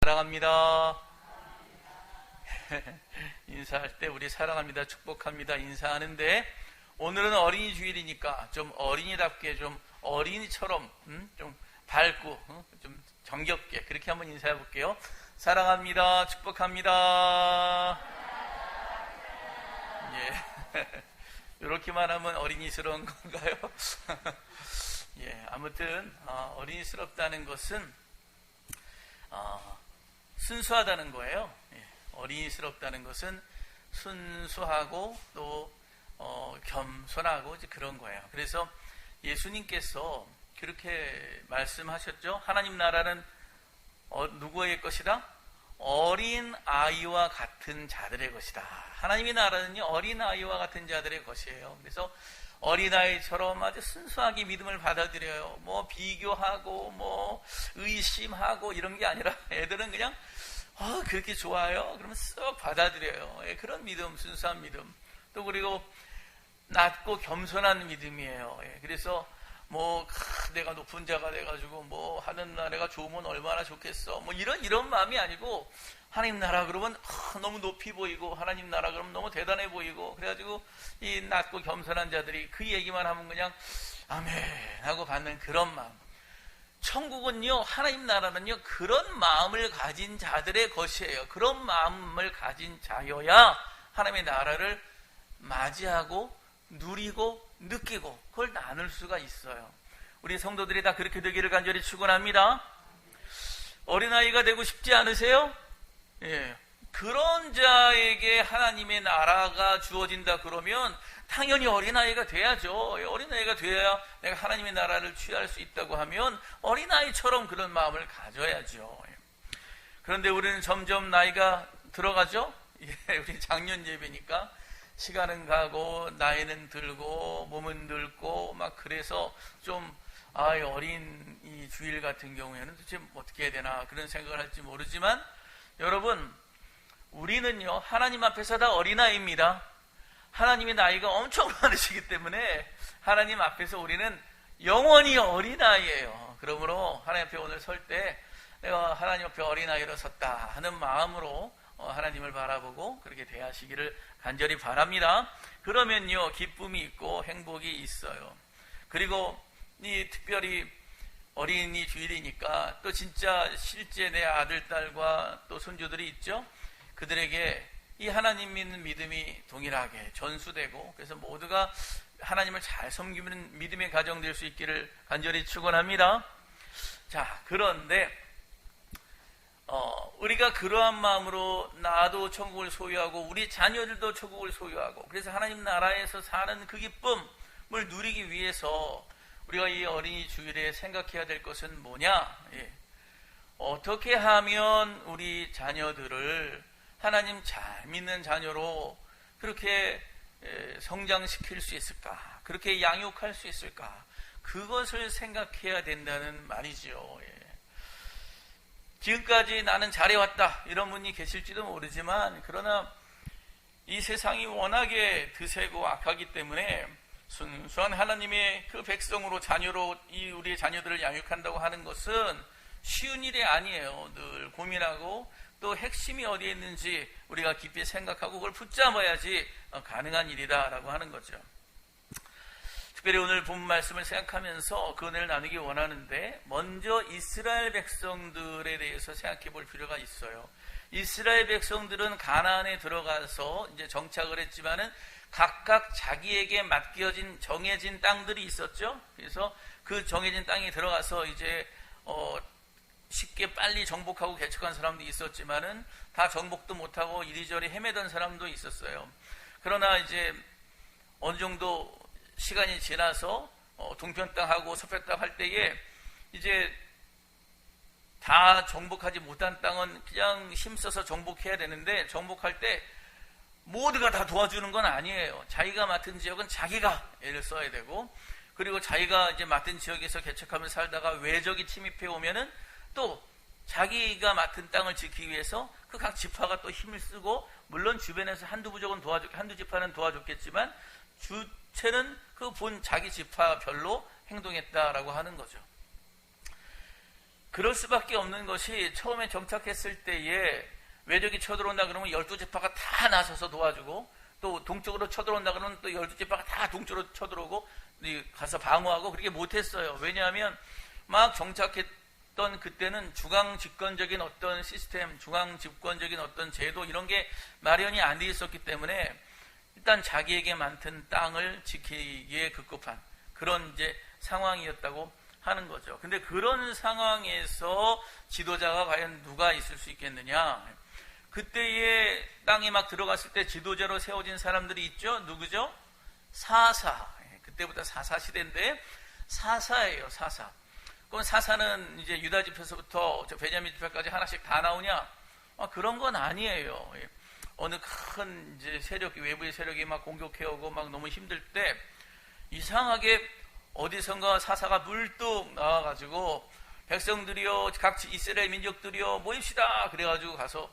사랑합니다. 인사할 때 우리 사랑합니다, 축복합니다 인사하는데, 오늘은 어린이 주일이니까 좀 어린이답게 좀 어린이처럼 좀 밝고 좀 정겹게 그렇게 한번 인사해 볼게요. 사랑합니다, 축복합니다. 예. 이렇게만 하면 어린이스러운 건가요? 예, 아무튼 어린이스럽다는 것은 순수하다는 거예요. 예, 어린이스럽다는 것은 순수하고 또 겸손하고 이제 그런 거예요. 그래서 예수님께서 그렇게 말씀하셨죠. 하나님 나라는 누구의 것이다? 어린 아이와 같은 자들의 것이다. 하나님의 나라는요, 어린 아이와 같은 자들의 것이에요. 그래서 어린 아이처럼 아주 순수하게 믿음을 받아들여요. 뭐 비교하고 뭐 의심하고 이런 게 아니라 애들은 그냥 그렇게 좋아요. 그러면 쓱 받아들여요. 예, 그런 믿음, 순수한 믿음. 또 그리고 낮고 겸손한 믿음이에요. 예, 그래서 뭐 내가 높은 자가 돼가지고 뭐 하는 나라가 좋으면 얼마나 좋겠어. 뭐 이런 마음이 아니고, 하나님 나라 그러면 너무 높이 보이고, 하나님 나라 그러면 너무 대단해 보이고, 그래가지고 이 낮고 겸손한 자들이 그 얘기만 하면 그냥 아멘 하고 받는 그런 마음. 천국은요, 하나님 나라는요, 그런 마음을 가진 자들의 것이에요. 그런 마음을 가진 자여야 하나님의 나라를 맞이하고 누리고 느끼고 그걸 나눌 수가 있어요. 우리 성도들이 다 그렇게 되기를 간절히 축원합니다. 어린아이가 되고 싶지 않으세요? 예. 그런 자에게 하나님의 나라가 주어진다 그러면 당연히 어린아이가 돼야죠. 어린아이가 돼야 내가 하나님의 나라를 취할 수 있다고 하면 어린아이처럼 그런 마음을 가져야죠. 그런데 우리는 점점 나이가 들어가죠. 예, 우리 작년 예배니까 시간은 가고 나이는 들고 몸은 늙고 막 그래서 좀 어린 이 주일 같은 경우에는 도대체 어떻게 해야 되나 그런 생각을 할지 모르지만, 여러분, 우리는요 하나님 앞에서 다 어린아이입니다. 하나님의 나이가 엄청 많으시기 때문에 하나님 앞에서 우리는 영원히 어린아이예요. 그러므로 하나님 앞에 오늘 설 때 내가 하나님 앞에 어린아이로 섰다 하는 마음으로 하나님을 바라보고 그렇게 대하시기를 간절히 바랍니다. 그러면요 기쁨이 있고 행복이 있어요. 그리고 이 특별히 어린이 주일이니까 또 진짜 실제 내 아들, 딸과 또 손주들이 있죠. 그들에게 이 하나님 믿는 믿음이 동일하게 전수되고, 그래서 모두가 하나님을 잘 섬기는 믿음의 가정 될 수 있기를 간절히 축원합니다. 자, 그런데 우리가 그러한 마음으로 나도 천국을 소유하고 우리 자녀들도 천국을 소유하고, 그래서 하나님 나라에서 사는 그 기쁨을 누리기 위해서 우리가 이 어린이 주일에 생각해야 될 것은 뭐냐? 예. 어떻게 하면 우리 자녀들을 하나님 잘 믿는 자녀로 그렇게 성장시킬 수 있을까? 그렇게 양육할 수 있을까? 그것을 생각해야 된다는 말이죠. 예. 지금까지 나는 잘해왔다 이런 분이 계실지도 모르지만, 그러나 이 세상이 워낙에 드세고 악하기 때문에 순수한 하나님의 그 백성으로 자녀로 이 우리의 자녀들을 양육한다고 하는 것은 쉬운 일이 아니에요. 늘 고민하고 또 핵심이 어디에 있는지 우리가 깊이 생각하고 그걸 붙잡아야지 가능한 일이다라고 하는 거죠. 특별히 오늘 본 말씀을 생각하면서 그 은혜를 나누기 원하는데, 먼저 이스라엘 백성들에 대해서 생각해 볼 필요가 있어요. 이스라엘 백성들은 가나안에 들어가서 이제 정착을 했지만은 각각 자기에게 맡겨진 정해진 땅들이 있었죠. 그래서 그 정해진 땅에 들어가서 이제 쉽게 빨리 정복하고 개척한 사람도 있었지만은 다 정복도 못하고 이리저리 헤매던 사람도 있었어요. 그러나 이제 어느 정도 시간이 지나서 동편 땅하고 서편 땅 할 때에 이제 다 정복하지 못한 땅은 그냥 힘써서 정복해야 되는데, 정복할 때 모두가 다 도와주는 건 아니에요. 자기가 맡은 지역은 자기가 애를 써야 되고, 그리고 자기가 이제 맡은 지역에서 개척하며 살다가 외적이 침입해 오면은 또 자기가 맡은 땅을 지키기 위해서 그 각 지파가 또 힘을 쓰고, 물론 주변에서 한두 지파는 도와줬겠지만 주체는 그 본 자기 지파별로 행동했다라고 하는 거죠. 그럴 수밖에 없는 것이 처음에 정착했을 때에 외적이 쳐들어온다 그러면 12지파가 다 나서서 도와주고, 또 동쪽으로 쳐들어온다 그러면 또 12지파가 다 동쪽으로 쳐들어오고 가서 방어하고 그렇게 못했어요. 왜냐하면 막 정착했던 그때는 중앙 집권적인 어떤 시스템, 중앙 집권적인 어떤 제도 이런 게 마련이 안 돼 있었기 때문에 일단 자기에게 맡은 땅을 지키기에 급급한 그런 이제 상황이었다고 하는 거죠. 근데 그런 상황에서 지도자가 과연 누가 있을 수 있겠느냐? 그때의 땅에 막 들어갔을 때 지도자로 세워진 사람들이 있죠. 누구죠? 사사. 그때부터 사사 시대인데 사사예요. 사사. 그럼 사사는 이제 유다 지파에서부터 베냐민 지파까지 하나씩 다 나오냐? 그런 건 아니에요. 어느 큰 이제 세력이, 외부의 세력이 막 공격해오고 막 너무 힘들 때 이상하게 어디선가 사사가 물뚝 나와가지고 백성들이요, 각 이스라엘 민족들이요 모입시다 그래가지고 가서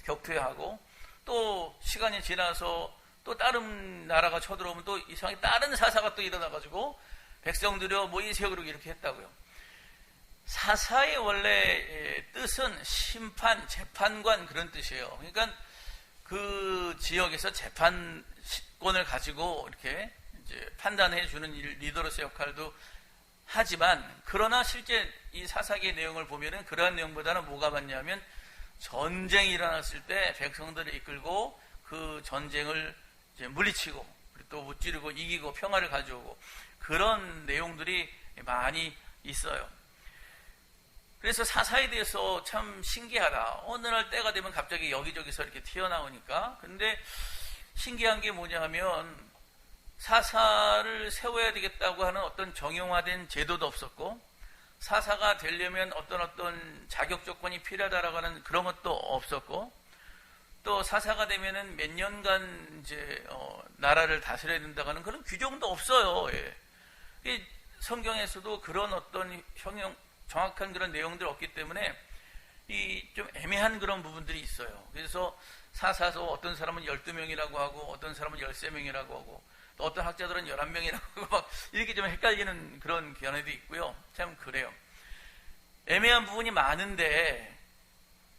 격퇴하고, 또 시간이 지나서 또 다른 나라가 쳐들어오면 또 이상하게 다른 사사가 또 일어나가지고 백성들이요 모이세요 그러고 이렇게 했다고요. 사사의 원래 뜻은 심판, 재판관 그런 뜻이에요. 그러니까 그 지역에서 재판권을 가지고 이렇게 이제 판단해 주는 리더로서의 역할도 하지만, 그러나 실제 이 사사기의 내용을 보면은 그러한 내용보다는 뭐가 많냐면 전쟁이 일어났을 때 백성들을 이끌고 그 전쟁을 이제 물리치고 또 무찌르고 이기고 평화를 가져오고 그런 내용들이 많이 있어요. 그래서 사사에 대해서 참 신기하다. 어느 날 때가 되면 갑자기 여기저기서 이렇게 튀어나오니까. 근데 신기한 게 뭐냐 하면 사사를 세워야 되겠다고 하는 어떤 정형화된 제도도 없었고, 사사가 되려면 어떤 자격 조건이 필요하다라고 하는 그런 것도 없었고, 또 사사가 되면은 몇 년간 이제 나라를 다스려야 된다고 하는 그런 규정도 없어요. 예. 성경에서도 그런 어떤 정확한 그런 내용들 없기 때문에 이 좀 애매한 그런 부분들이 있어요. 그래서 사사도 어떤 사람은 12명이라고 하고 어떤 사람은 13명이라고 하고 또 어떤 학자들은 11명이라고 하고 막 이렇게 좀 헷갈리는 그런 견해도 있고요. 참 그래요. 애매한 부분이 많은데,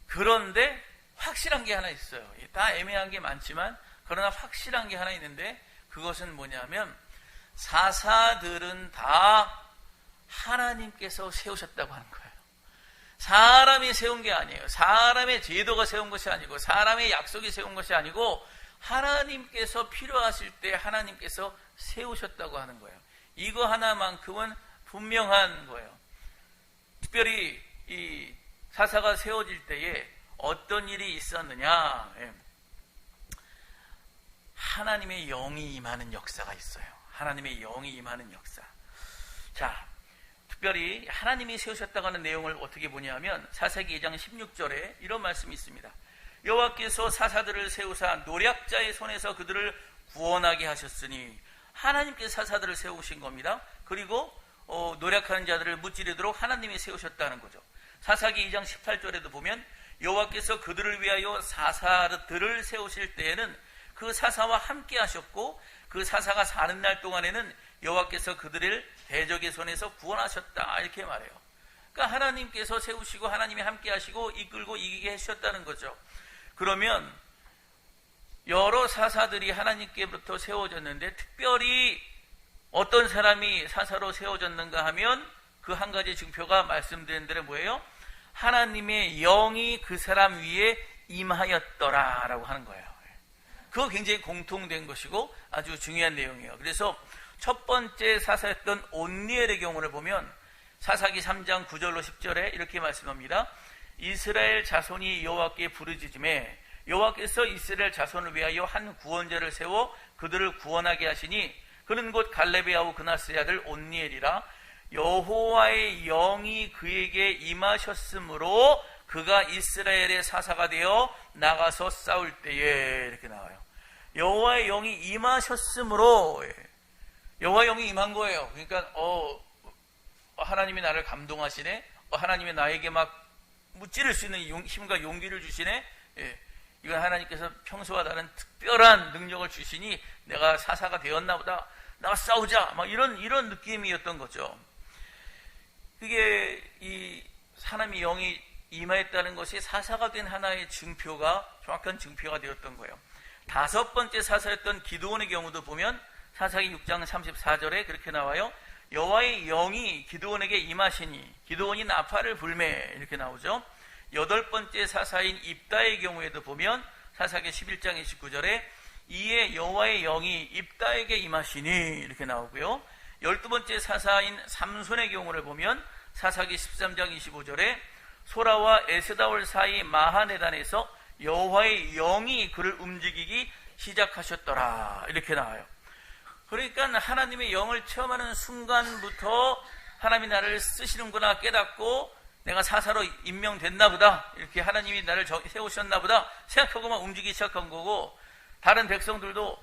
그런데 확실한 게 하나 있어요. 다 애매한 게 많지만 그러나 확실한 게 하나 있는데, 그것은 뭐냐면 사사들은 다 하나님께서 세우셨다고 하는 거예요. 사람이 세운 게 아니에요. 사람의 제도가 세운 것이 아니고 사람의 약속이 세운 것이 아니고 하나님께서 필요하실 때 하나님께서 세우셨다고 하는 거예요. 이거 하나만큼은 분명한 거예요. 특별히 이 사사가 세워질 때에 어떤 일이 있었느냐? 하나님의 영이 임하는 역사가 있어요. 하나님의 영이 임하는 역사. 자, 특별히 하나님이 세우셨다고 하는 내용을 어떻게 보냐면 사사기 2장 16절에 이런 말씀이 있습니다. 여호와께서 사사들을 세우사 노략자의 손에서 그들을 구원하게 하셨으니, 하나님께서 사사들을 세우신 겁니다. 그리고 노략하는 자들을 무찌르도록 하나님이 세우셨다는 거죠. 사사기 2장 18절에도 보면 여호와께서 그들을 위하여 사사들을 세우실 때에는 그 사사와 함께 하셨고 그 사사가 사는 날 동안에는 여호와께서 그들을 대적의 손에서 구원하셨다, 이렇게 말해요. 그러니까 하나님께서 세우시고 하나님이 함께 하시고 이끌고 이기게 하셨다는 거죠. 그러면 여러 사사들이 하나님께부터 세워졌는데 특별히 어떤 사람이 사사로 세워졌는가 하면 그 한 가지 증표가 말씀드린 대로 뭐예요? 하나님의 영이 그 사람 위에 임하였더라라고 하는 거예요. 그거 굉장히 공통된 것이고 아주 중요한 내용이에요. 그래서 첫 번째 사사였던 온니엘의 경우를 보면 사사기 3장 9절로 10절에 이렇게 말씀합니다. 이스라엘 자손이 여호와께 부르짖음에 여호와께서 이스라엘 자손을 위하여 한 구원자를 세워 그들을 구원하게 하시니 그는 곧 갈렙의 아우 그나스의 아들 온니엘이라. 여호와의 영이 그에게 임하셨으므로 그가 이스라엘의 사사가 되어 나가서 싸울 때에, 이렇게 나와요. 여호와의 영이 임하셨으므로, 여호와의 영이 임한 거예요. 그러니까 하나님이 나를 감동하시네, 하나님이 나에게 막 무찌를 수 있는 힘과 용기를 주시네. 이건 하나님께서 평소와 다른 특별한 능력을 주시니 내가 사사가 되었나 보다, 나가 싸우자, 막 이런 느낌이었던 거죠. 그게 이 하나님의 영이 임하였다는 것이 사사가 된 하나의 증표가, 정확한 증표가 되었던 거예요. 다섯 번째 사사였던 기드온의 경우도 보면 사사기 6장 34절에 그렇게 나와요. 여호와의 영이 기드온에게 임하시니 기드온이 나팔을 불매, 이렇게 나오죠. 여덟 번째 사사인 입다의 경우에도 보면 사사기 11장 29절에 이에 여호와의 영이 입다에게 임하시니, 이렇게 나오고요. 12번째 사사인 삼손의 경우를 보면 사사기 13장 25절에 소라와 에스다올 사이 마하네단에서 여호와의 영이 그를 움직이기 시작하셨더라, 이렇게 나와요. 그러니까 하나님의 영을 체험하는 순간부터 하나님이 나를 쓰시는구나 깨닫고 내가 사사로 임명됐나 보다, 이렇게 하나님이 나를 세우셨나 보다 생각하고만 움직이기 시작한 거고, 다른 백성들도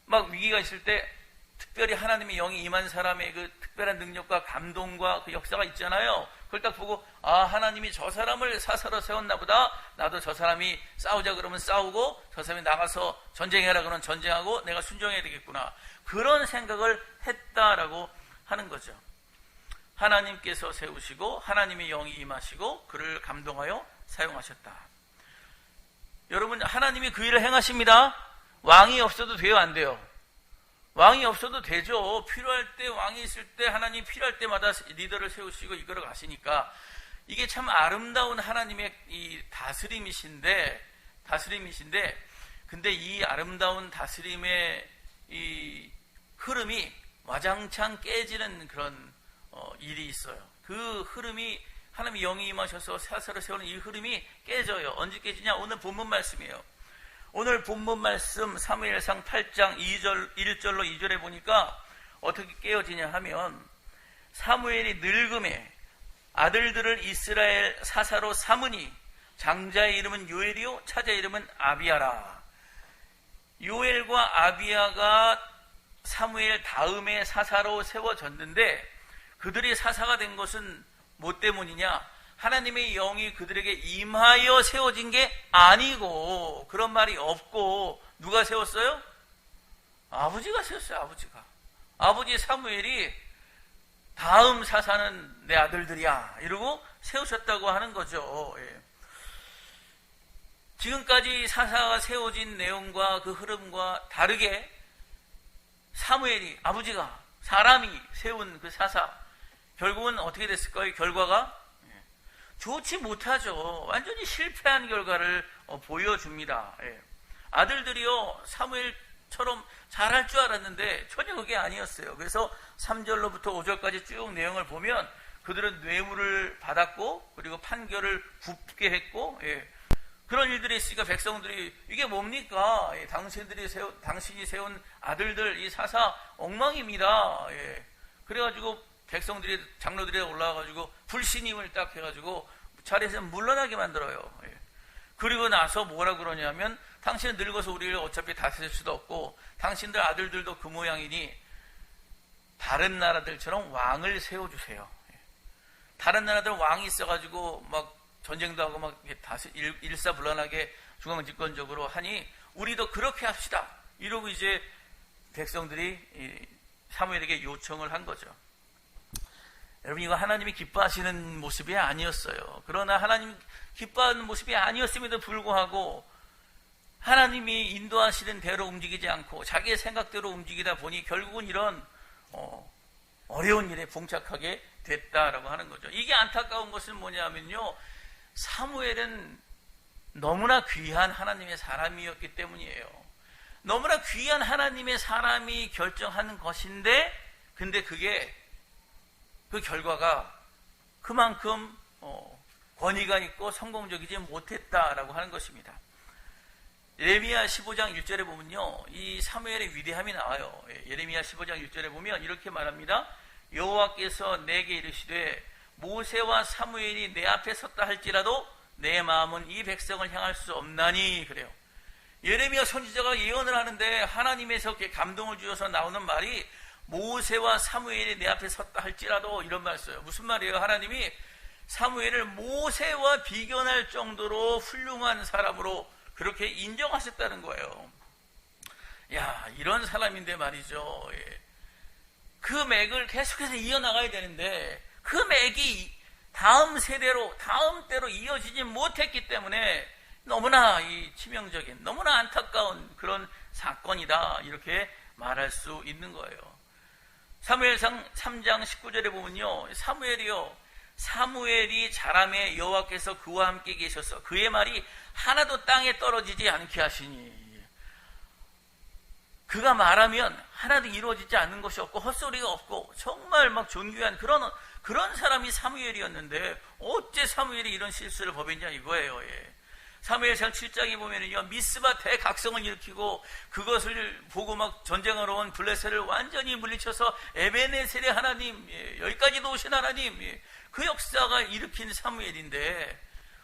막 위기가 있을 때 특별히 하나님의 영이 임한 사람의 그 특별한 능력과 감동과 그 역사가 있잖아요. 그걸 딱 보고 아, 하나님이 저 사람을 사사로 세웠나 보다, 나도 저 사람이 싸우자 그러면 싸우고 저 사람이 나가서 전쟁해라 그러면 전쟁하고 내가 순종해야 되겠구나, 그런 생각을 했다라고 하는 거죠. 하나님께서 세우시고 하나님의 영이 임하시고 그를 감동하여 사용하셨다. 여러분, 하나님이 그 일을 행하십니다. 왕이 없어도 돼요, 안 돼요? 왕이 없어도 되죠. 필요할 때, 왕이 있을 때 하나님 필요할 때마다 리더를 세우시고 이끌어 가시니까 이게 참 아름다운 하나님의 이 다스림이신데 근데 이 아름다운 다스림의 이 흐름이 와장창 깨지는 그런 일이 있어요. 그 흐름이, 하나님의 영이 임하셔서 사사를 세우는 이 흐름이 깨져요. 언제 깨지냐? 오늘 본문 말씀이에요. 오늘 본문 말씀 사무엘상 8장 1절로 2절에 보니까 어떻게 깨어지냐 하면, 사무엘이 늙음에 아들들을 이스라엘 사사로 삼으니 장자의 이름은 요엘이요 차자의 이름은 아비야라. 요엘과 아비야가 사무엘 다음에 사사로 세워졌는데 그들이 사사가 된 것은 뭐 때문이냐? 하나님의 영이 그들에게 임하여 세워진 게 아니고, 그런 말이 없고, 누가 세웠어요? 아버지가 세웠어요. 아버지 사무엘이 다음 사사는 내 아들들이야 이러고 세우셨다고 하는 거죠. 예. 지금까지 사사가 세워진 내용과 그 흐름과 다르게 사무엘이, 아버지가, 사람이 세운 그 사사, 결국은 어떻게 됐을까요? 결과가 좋지 못하죠. 완전히 실패한 결과를 보여줍니다. 예. 아들들이요, 사무엘처럼 잘할 줄 알았는데 전혀 그게 아니었어요. 그래서 3절로부터 5절까지 쭉 내용을 보면 그들은 뇌물을 받았고 그리고 판결을 굽게 했고, 예. 그런 일들이 있으니까 백성들이 이게 뭡니까? 예. 당신이 세운 아들들, 이 사사 엉망입니다. 예. 그래가지고 백성들이, 장로들이 올라와가지고 불신임을 딱 해가지고 자리에서 물러나게 만들어요. 예. 그리고 나서 뭐라 그러냐면, 당신은 늙어서 우리를 어차피 다스릴 수도 없고 당신들 아들들도 그 모양이니 다른 나라들처럼 왕을 세워주세요. 예. 다른 나라들 왕이 있어가지고 막 전쟁도 하고 막 일사불란하게 중앙집권적으로 하니 우리도 그렇게 합시다, 이러고 이제 백성들이 사무엘에게 요청을 한 거죠. 여러분, 이거 하나님이 기뻐하시는 모습이 아니었어요. 그러나 하나님 기뻐하는 모습이 아니었음에도 불구하고 하나님이 인도하시는 대로 움직이지 않고 자기의 생각대로 움직이다 보니 결국은 이런 어려운 일에 봉착하게 됐다라고 하는 거죠. 이게 안타까운 것은 뭐냐면요, 사무엘은 너무나 귀한 하나님의 사람이었기 때문이에요. 너무나 귀한 하나님의 사람이 결정하는 것인데, 근데 그게 그 결과가 그만큼 권위가 있고 성공적이지 못했다라고 하는 것입니다. 예레미야 15장 1절에 보면요, 이 사무엘의 위대함이 나와요. 예레미야 15장 1절에 보면 이렇게 말합니다. 여호와께서 내게 이르시되 모세와 사무엘이 내 앞에 섰다 할지라도 내 마음은 이 백성을 향할 수 없나니, 그래요. 예레미야 선지자가 예언을 하는데 하나님에서 감동을 주어서 나오는 말이 모세와 사무엘이 내 앞에 섰다 할지라도, 이런 말 써요. 무슨 말이에요? 하나님이 사무엘을 모세와 비견할 정도로 훌륭한 사람으로 그렇게 인정하셨다는 거예요. 야, 이런 사람인데 말이죠. 예. 그 맥을 계속해서 이어나가야 되는데 그 맥이 다음 세대로, 다음 때로 이어지지 못했기 때문에 너무나 이 치명적인, 너무나 안타까운 그런 사건이다, 이렇게 말할 수 있는 거예요. 사무엘상 3장 19절에 보면요, 사무엘이 자라매 여호와께서 그와 함께 계셔서 그의 말이 하나도 땅에 떨어지지 않게 하시니, 그가 말하면 하나도 이루어지지 않는 것이 없고 헛소리가 없고 정말 막 존귀한 그런 사람이 사무엘이었는데 어째 사무엘이 이런 실수를 범했냐 이거예요. 사무엘상 7장에 보면은요, 미스바 대각성을 일으키고 그것을 보고 막 전쟁하러 온 블레셋을 완전히 물리쳐서 에베네셀의 하나님, 여기까지도 오신 하나님, 그 역사가 일으킨 사무엘인데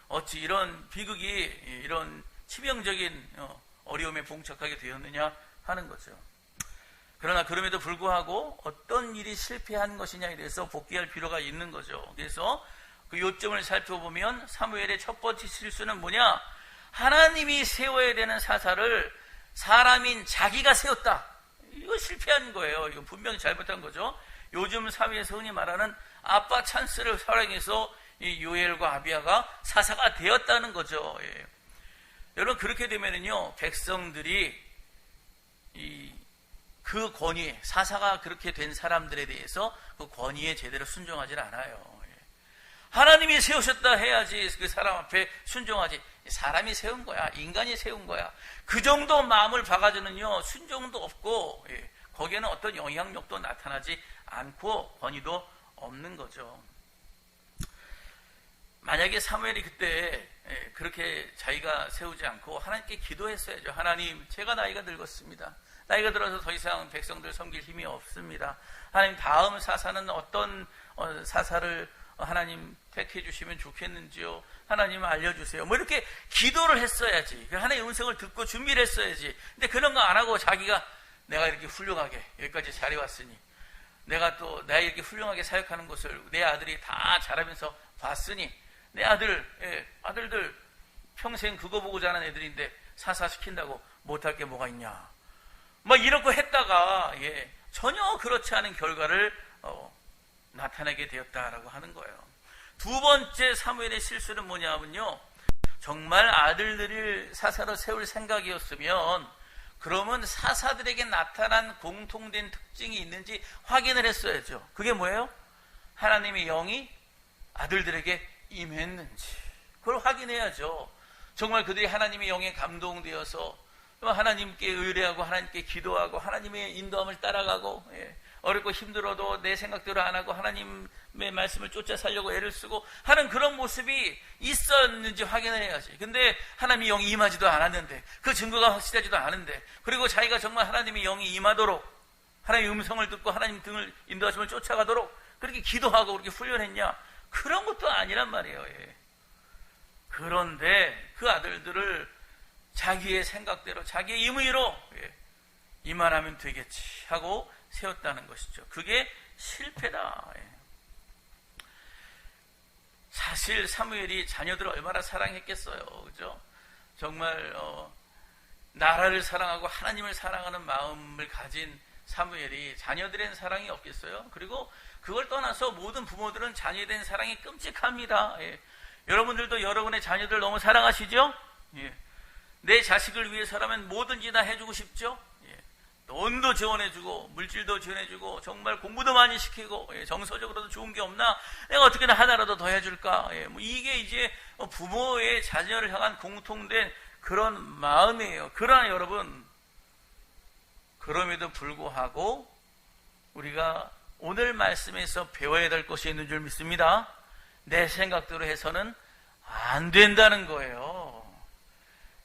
어찌 이런 비극이, 이런 치명적인 어려움에 봉착하게 되었느냐 하는 거죠. 그러나 그럼에도 불구하고 어떤 일이 실패한 것이냐에 대해서 복귀할 필요가 있는 거죠. 그래서 그 요점을 살펴보면 사무엘의 첫 번째 실수는 뭐냐? 하나님이 세워야 되는 사사를 사람인 자기가 세웠다. 이거 실패한 거예요. 이거 분명히 잘못한 거죠. 요즘 사회에서 흔히 말하는 아빠 찬스를 활용해서 이 요엘과 아비야가 사사가 되었다는 거죠. 여러분, 그렇게 되면은요, 백성들이 그 권위, 사사가 그렇게 된 사람들에 대해서 그 권위에 제대로 순종하지 않아요. 하나님이 세우셨다 해야지 그 사람 앞에 순종하지. 사람이 세운 거야, 인간이 세운 거야. 그 정도 마음을 박아주는요, 순종도 없고, 거기에는 어떤 영향력도 나타나지 않고 권위도 없는 거죠. 만약에 사무엘이 그때 그렇게 자기가 세우지 않고 하나님께 기도했어야죠. 하나님, 제가 나이가 늙었습니다. 나이가 들어서 더 이상 백성들 섬길 힘이 없습니다. 하나님, 다음 사사는 어떤 사사를 하나님 택해 주시면 좋겠는지요? 하나님 알려주세요. 뭐 이렇게 기도를 했어야지. 하나님의 음성을 듣고 준비를 했어야지. 근데 그런 거 안 하고 자기가 내가 이렇게 훌륭하게 여기까지 잘해왔으니, 내가 또 이렇게 훌륭하게 사역하는 것을 내 아들이 다 잘하면서 봤으니, 내 아들들 평생 그거 보고 자란 애들인데 사사시킨다고 못할 게 뭐가 있냐. 막 이렇게 했다가 전혀 그렇지 않은 결과를 나타내게 되었다라고 하는 거예요. 두 번째 사무엘의 실수는 뭐냐면요, 정말 아들들을 사사로 세울 생각이었으면 그러면 사사들에게 나타난 공통된 특징이 있는지 확인을 했어야죠. 그게 뭐예요? 하나님의 영이 아들들에게 임했는지 그걸 확인해야죠. 정말 그들이 하나님의 영에 감동되어서 하나님께 의뢰하고 하나님께 기도하고 하나님의 인도함을 따라가고, 어렵고 힘들어도 내 생각대로 안 하고 하나님의 말씀을 쫓아 살려고 애를 쓰고 하는 그런 모습이 있었는지 확인을 해야지. 근데 하나님의 영이 임하지도 않았는데, 그 증거가 확실하지도 않은데, 그리고 자기가 정말 하나님의 영이 임하도록 하나님의 음성을 듣고 하나님 등을 인도하심을 쫓아가도록 그렇게 기도하고 그렇게 훈련했냐? 그런 것도 아니란 말이에요. 그런데 그 아들들을 자기의 생각대로, 자기의 임의로 이만하면 되겠지 하고 세웠다는 것이죠. 그게 실패다. 사실 사무엘이 자녀들을 얼마나 사랑했겠어요. 그죠? 정말 나라를 사랑하고 하나님을 사랑하는 마음을 가진 사무엘이 자녀들엔 사랑이 없겠어요? 그리고 그걸 떠나서 모든 부모들은 자녀에 대한 사랑이 끔찍합니다. 여러분들도 여러분의 자녀들 너무 사랑하시죠? 내 자식을 위해서라면 뭐든지 다 해주고 싶죠? 돈도 지원해주고 물질도 지원해주고 정말 공부도 많이 시키고 정서적으로도 좋은 게 없나? 내가 어떻게나 하나라도 더 해줄까? 뭐 이게 이제 부모의 자녀를 향한 공통된 그런 마음이에요. 그러나 여러분, 그럼에도 불구하고 우리가 오늘 말씀에서 배워야 될 것이 있는 줄 믿습니다. 내 생각대로 해서는 안 된다는 거예요.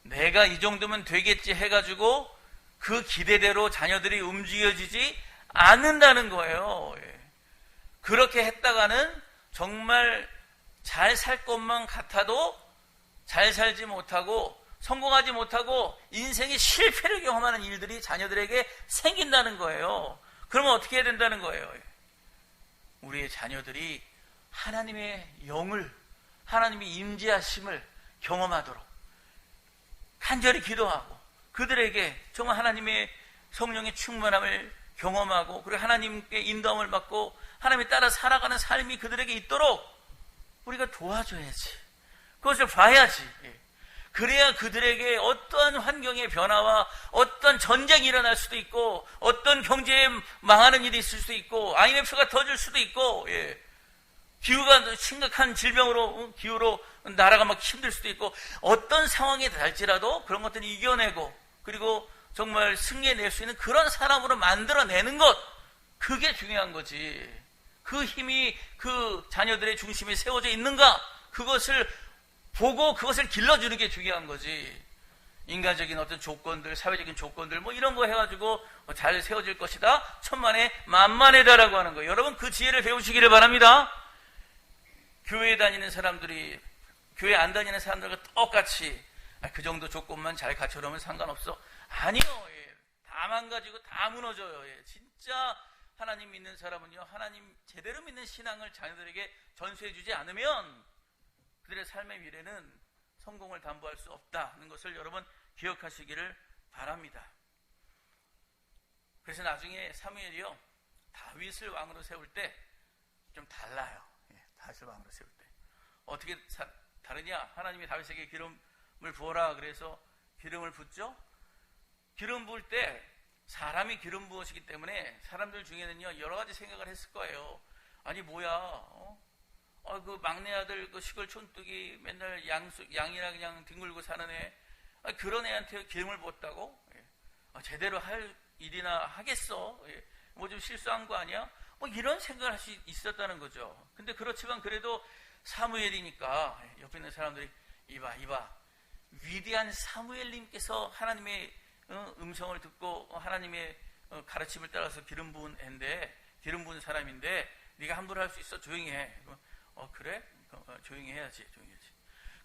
내가 이 정도면 되겠지 해가지고 그 기대대로 자녀들이 움직여지지 않는다는 거예요. 그렇게 했다가는 정말 잘 살 것만 같아도 잘 살지 못하고 성공하지 못하고 인생의 실패를 경험하는 일들이 자녀들에게 생긴다는 거예요. 그러면 어떻게 해야 된다는 거예요? 우리의 자녀들이 하나님의 영을, 하나님의 임재하심을 경험하도록 간절히 기도하고 그들에게 정말 하나님의 성령의 충만함을 경험하고 그리고 하나님께 인도함을 받고 하나님에 따라 살아가는 삶이 그들에게 있도록 우리가 도와줘야지. 그것을 봐야지. 그래야 그들에게 어떠한 환경의 변화와 어떤 전쟁이 일어날 수도 있고, 어떤 경제에 망하는 일이 있을 수도 있고, IMF가 터질 수도 있고, 기후가 심각한 질병으로, 기후로 나라가 막 힘들 수도 있고, 어떤 상황에 닿을지라도 그런 것들을 이겨내고, 그리고 정말 승리해낼 수 있는 그런 사람으로 만들어내는 것, 그게 중요한 거지. 그 힘이 그 자녀들의 중심에 세워져 있는가, 그것을 보고 그것을 길러주는 게 중요한 거지. 인간적인 어떤 조건들, 사회적인 조건들 뭐 이런 거 해가지고 잘 세워질 것이다, 천만에 만만해다라고 하는 거예요. 여러분, 그 지혜를 배우시기를 바랍니다. 교회 다니는 사람들이 교회 안 다니는 사람들과 똑같이 그 정도 조건만 잘 갖춰놓으면 상관없어. 아니요. 다 망가지고 다 무너져요. 진짜 하나님 믿는 사람은요, 하나님 제대로 믿는 신앙을 자녀들에게 전수해주지 않으면 그들의 삶의 미래는 성공을 담보할 수 없다는 것을 여러분 기억하시기를 바랍니다. 그래서 나중에 사무엘이요, 다윗을 왕으로 세울 때 좀 달라요. 다윗을 왕으로 세울 때 어떻게 다르냐? 하나님이 다윗에게 기름을 부어라 그래서 기름을 붓죠. 기름 부을 때 사람이 기름 부으시기 때문에 사람들 중에는요, 여러 가지 생각을 했을 거예요. 아니 뭐야, 그 막내 아들 그 시골 촌뚝이 맨날 양이나 그냥 뒹굴고 사는 애, 그런 애한테 기름을 부었다고? 제대로 할 일이나 하겠어? 뭐 좀 실수한 거 아니야? 뭐 이런 생각을 할 수 있었다는 거죠. 근데 그렇지만 그래도 사무엘이니까 옆에 있는 사람들이 이봐 위대한 사무엘님께서 하나님의 음성을 듣고 하나님의 가르침을 따라서 기름 부은 애인데, 기름 부은 사람인데 네가 함부로 할 수 있어? 조용히 해. 그래? 조용히 해야지.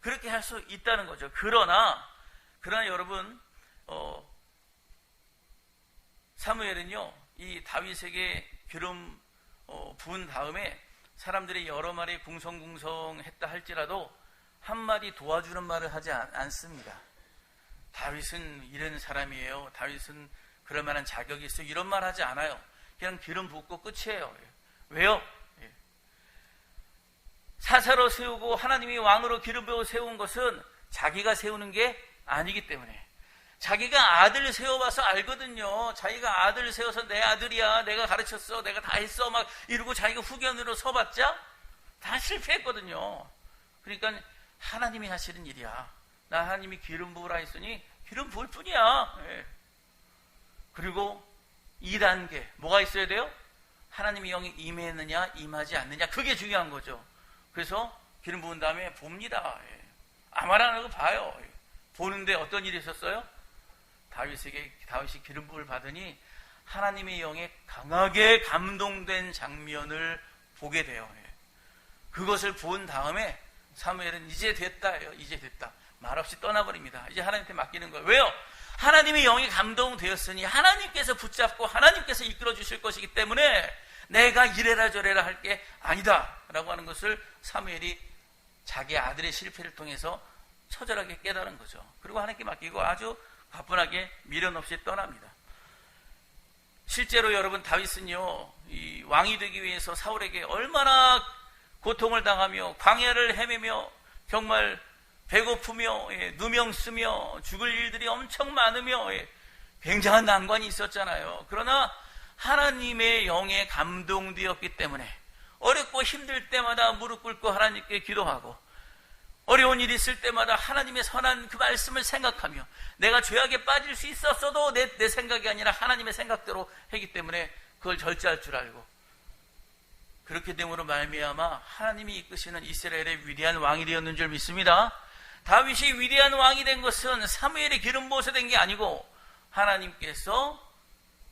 그렇게 할 수 있다는 거죠. 그러나 여러분, 사무엘은요, 이 다윗에게 기름 부은 다음에 사람들이 여러 마리 궁성궁성했다 할지라도 한마디 도와주는 말을 하지 않습니다. 다윗은 이런 사람이에요. 다윗은 그럴 만한 자격이 있어. 이런 말 하지 않아요. 그냥 기름 붓고 끝이에요. 왜요? 사사로 세우고 하나님이 왕으로 기름 부어 세운 것은 자기가 세우는 게 아니기 때문에. 자기가 아들 세워봐서 알거든요. 자기가 아들 세워서 내 아들이야, 내가 가르쳤어, 내가 다 했어 막 이러고 자기가 후견으로 서봤자 다 실패했거든요. 그러니까 하나님이 하시는 일이야. 나 하나님이 기름 부으라 했으니 기름 부을 뿐이야. 그리고 2단계 뭐가 있어야 돼요? 하나님의 영이 임했느냐 임하지 않느냐, 그게 중요한 거죠. 그래서 기름 부은 다음에 봅니다. 아무나 안 하고 봐요. 보는데 어떤 일이 있었어요? 다윗이 기름 부음을 받으니 하나님의 영에 강하게 감동된 장면을 보게 돼요. 그것을 본 다음에 사무엘은 이제 됐다예요. 이제 됐다. 말없이 떠나버립니다. 이제 하나님한테 맡기는 거예요. 왜요? 하나님의 영이 감동되었으니 하나님께서 붙잡고 하나님께서 이끌어 주실 것이기 때문에 내가 이래라 저래라 할 게 아니다 라고 하는 것을 사무엘이 자기 아들의 실패를 통해서 처절하게 깨달은 거죠. 그리고 하나님께 맡기고 아주 가뿐하게 미련 없이 떠납니다. 실제로 여러분, 다윗은요, 이 왕이 되기 위해서 사울에게 얼마나 고통을 당하며 광야를 헤매며 정말 배고프며 누명 쓰며 죽을 일들이 엄청 많으며 굉장한 난관이 있었잖아요. 그러나 하나님의 영에 감동되었기 때문에 어렵고 힘들 때마다 무릎 꿇고 하나님께 기도하고, 어려운 일이 있을 때마다 하나님의 선한 그 말씀을 생각하며, 내가 죄악에 빠질 수 있었어도 내 생각이 아니라 하나님의 생각대로 했기 때문에 그걸 절제할 줄 알고, 그렇게 됨으로 말미암아 하나님이 이끄시는 이스라엘의 위대한 왕이 되었는 줄 믿습니다. 다윗이 위대한 왕이 된 것은 사무엘의 기름 부어서 된 게 아니고 하나님께서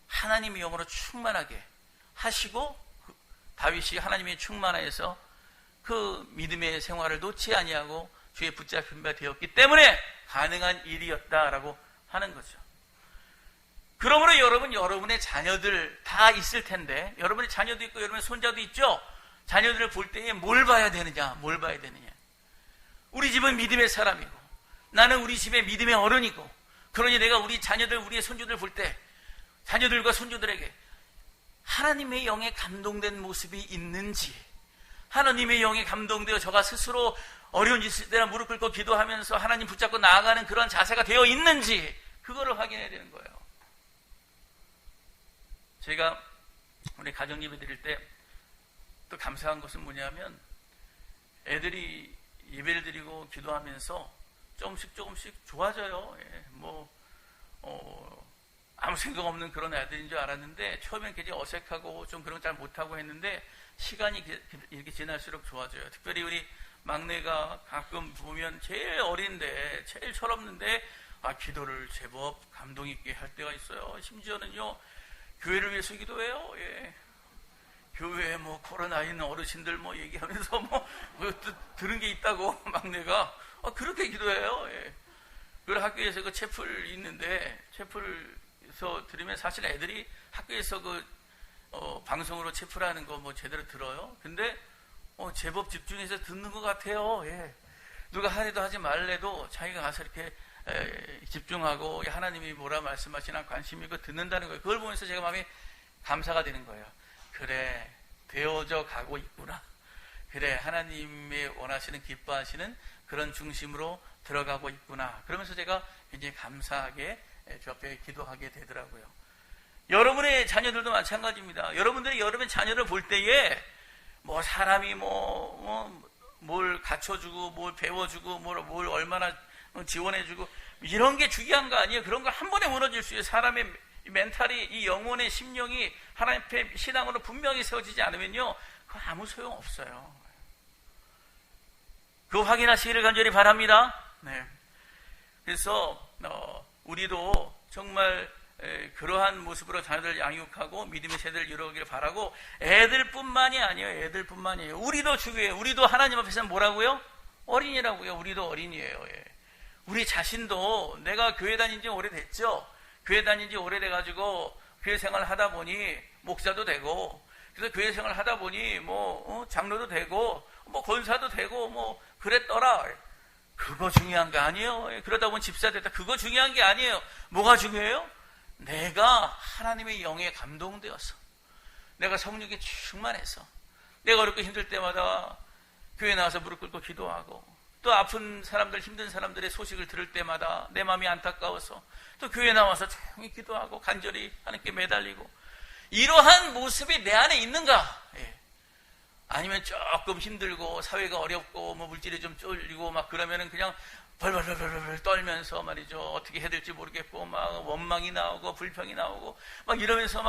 하나님의 영으로 충만하게 하시고, 다윗이 하나님의 충만하여서 그 믿음의 생활을 놓지 아니하고 주의 붙잡힌 바 되었기 때문에 가능한 일이었다라고 하는 거죠. 그러므로 여러분, 여러분의 자녀들 다 있을 텐데, 여러분의 자녀도 있고 여러분의 손자도 있죠. 자녀들을 볼 때에 뭘 봐야 되느냐, 뭘 봐야 되느냐. 우리 집은 믿음의 사람이고 나는 우리 집의 믿음의 어른이고, 그러니 내가 우리 자녀들, 우리의 손주들 볼 때 자녀들과 손주들에게 하나님의 영에 감동된 모습이 있는지, 하나님의 영에 감동되어 저가 스스로 어려운 짓을 때나 무릎 꿇고 기도하면서 하나님 붙잡고 나아가는 그런 자세가 되어 있는지 그거를 확인해야 되는 거예요. 제가 우리 가정 예배 드릴 때 또 감사한 것은 뭐냐면 애들이 예배를 드리고 기도하면서 조금씩 좋아져요. 예, 아무 생각 없는 그런 애들인 줄 알았는데 처음엔 굉장히 어색하고 좀 그런 거 잘 못하고 했는데 시간이 이렇게 지날수록 좋아져요. 특별히 우리 막내가 가끔 보면 제일 어린데 제일 철없는데 기도를 제법 감동 있게 할 때가 있어요. 심지어는요 교회를 위해서 기도해요. 예. 교회에 코로나 있는 어르신들 얘기하면서 들은 게 있다고 막내가 그렇게 기도해요. 예. 그 학교에서 그 채플 있는데 채플에서 들으면 사실 애들이 학교에서 방송으로 채플하는 거 제대로 들어요. 근데 제법 집중해서 듣는 것 같아요. 예. 누가 하래도 하지 말래도 자기가 가서 이렇게 집중하고 하나님이 뭐라 말씀하시나 관심 있고 듣는다는 거예요. 그걸 보면서 제가 마음이 감사가 되는 거예요. 그래, 되어져 가고 있구나. 그래, 하나님이 원하시는 기뻐하시는 그런 중심으로 들어가고 있구나. 그러면서 제가 굉장히 감사하게 주 앞에 기도하게 되더라고요. 여러분의 자녀들도 마찬가지입니다. 여러분들이 여러분의 자녀를 볼 때에 사람이 뭘 갖춰주고 뭘 배워주고 뭘 얼마나 지원해주고 이런 게 중요한 거 아니에요. 그런 거 한 번에 무너질 수 있어요. 사람의 멘탈이 이 영혼의 심령이 하나님 앞에 신앙으로 분명히 세워지지 않으면요 그거 아무 소용 없어요. 그거 확인하시기를 간절히 바랍니다. 네. 그래서 우리도 정말 그러한 모습으로 자녀들 양육하고 믿음의 세대를 이루기를 바라고 애들뿐만이 아니에요. 애들뿐만이에요. 우리도 중요해요. 우리도 하나님 앞에서는 뭐라고요? 어린이라고요. 우리도 어린이에요. 예. 우리 자신도 내가 교회 다닌 지 오래됐죠. 교회 다닌 지 오래돼가지고 교회 생활을 하다 보니 목사도 되고 그래서 교회 생활을 하다 보니 장로도 되고 권사도 되고 그랬더라. 그거 중요한 게 아니에요. 그러다 보면 집사 됐다. 그거 중요한 게 아니에요. 뭐가 중요해요? 내가 하나님의 영에 감동되어서 내가 성령에 충만해서 내가 어렵고 힘들 때마다 교회 나와서 무릎 꿇고 기도하고 또 아픈 사람들 힘든 사람들의 소식을 들을 때마다 내 마음이 안타까워서 또 교회 나와서 조용히 기도하고 간절히 하나님께 매달리고 이러한 모습이 내 안에 있는가? 예. 아니면 조금 힘들고 사회가 어렵고 물질이 좀 쫄리고 그러면은 그냥 벌벌벌벌 떨면서 말이죠. 어떻게 해야 될지 모르겠고 원망이 나오고 불평이 나오고 이러면서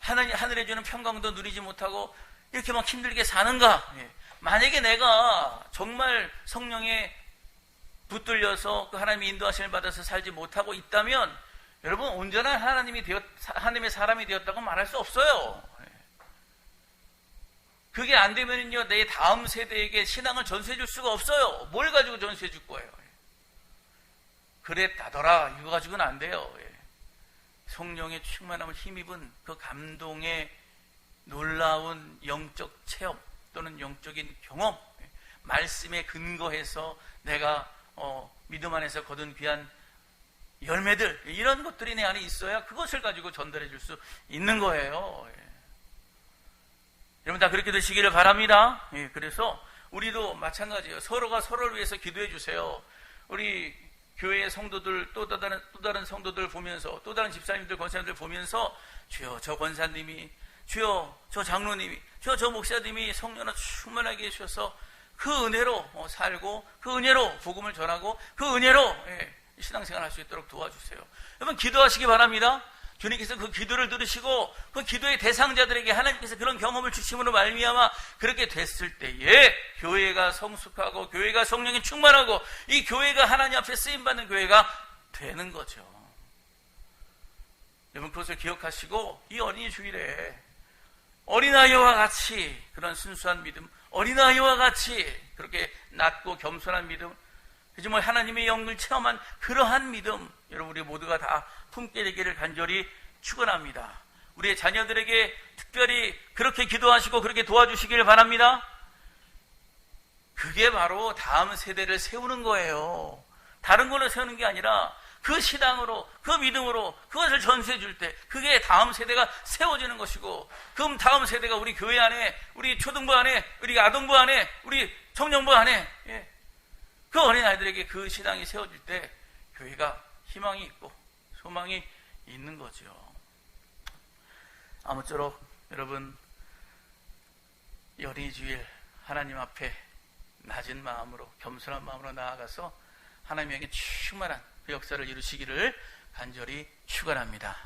하늘에 주는 평강도 누리지 못하고 이렇게 힘들게 사는가? 예. 만약에 내가 정말 성령에 붙들려서 그 하나님의 인도하심을 받아서 살지 못하고 있다면 여러분 온전한 하나님의 사람이 되었다고 말할 수 없어요. 그게 안 되면요 내 다음 세대에게 신앙을 전수해 줄 수가 없어요. 뭘 가지고 전수해 줄 거예요? 그랬다더라 이거 가지고는 안 돼요. 성령의 충만함을 힘입은 그 감동의 놀라운 영적 체험 또는 영적인 경험, 말씀에 근거해서 내가 믿음 안에서 거둔 귀한 열매들 이런 것들이 내 안에 있어야 그것을 가지고 전달해 줄 수 있는 거예요. 여러분 다 그렇게 되시기를 바랍니다. 그래서 우리도 마찬가지예요. 서로가 서로를 위해서 기도해 주세요. 우리 교회의 성도들 또 다른 성도들 보면서 또 다른 집사님들 권사님들 보면서 주여 저 권사님이 주여 저 장로님이 주여 저 목사님이 성령으로 충만하게 해주셔서 그 은혜로 살고 그 은혜로 복음을 전하고 그 은혜로 신앙생활 할 수 있도록 도와주세요. 여러분 기도하시기 바랍니다. 주님께서 그 기도를 들으시고 그 기도의 대상자들에게 하나님께서 그런 경험을 주심으로 말미암아 그렇게 됐을 때에 교회가 성숙하고 교회가 성령이 충만하고 이 교회가 하나님 앞에 쓰임받는 교회가 되는 거죠. 여러분 그것을 기억하시고 이 어린이 주일에 어린아이와 같이 그런 순수한 믿음, 어린아이와 같이 그렇게 낮고 겸손한 믿음, 정말 하나님의 영을 체험한 그러한 믿음 여러분 우리 모두가 다 품게 되기를 간절히 축원합니다. 우리의 자녀들에게 특별히 그렇게 기도하시고 그렇게 도와주시기를 바랍니다. 그게 바로 다음 세대를 세우는 거예요. 다른 걸로 세우는 게 아니라 그 신앙으로, 그 믿음으로 그것을 전수해 줄 때 그게 다음 세대가 세워지는 것이고, 그럼 다음 세대가 우리 교회 안에, 우리 초등부 안에, 우리 아동부 안에, 우리 청년부 안에, 그 어린아이들에게 그 신앙이 세워질 때 교회가 희망이 있고 소망이 있는 거죠. 아무쪼록 여러분, 이 어린이 주일 하나님 앞에 낮은 마음으로, 겸손한 마음으로 나아가서 하나님에게 충만한 그 역사를 이루시기를 간절히 축원합니다.